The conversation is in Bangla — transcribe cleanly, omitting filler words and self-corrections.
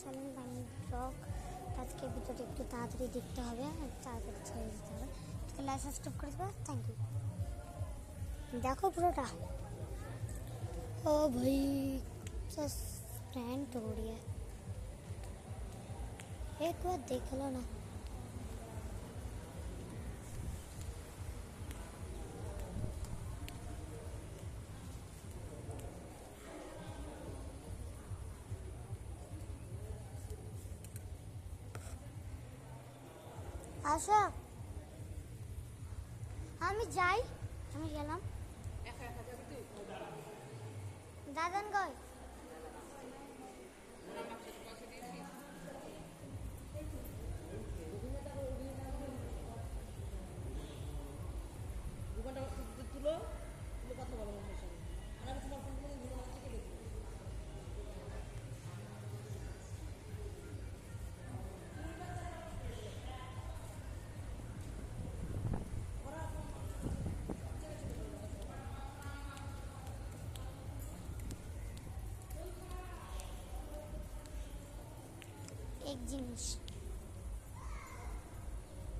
চ্যানেল বানি ব্লগ। আজকে ভিডিওটা একটু তাড়াতাড়ি দেখতে হবে, তাড়াতাড়ি ছেড়ে দিতে হবে। লাইক সাবস্ক্রাইব করে দেবে। Thank you. দেখো পুরোটা। ओ भाई सस्पेंड हो रही है, एक बार देख लो ना। आशा আমি যাই, আমি গেলাম। দাদান কই? তুলো কথা বলো আমার সঙ্গে। আর আমি তোমার ফোন থেকে দেখি। एक जिनिस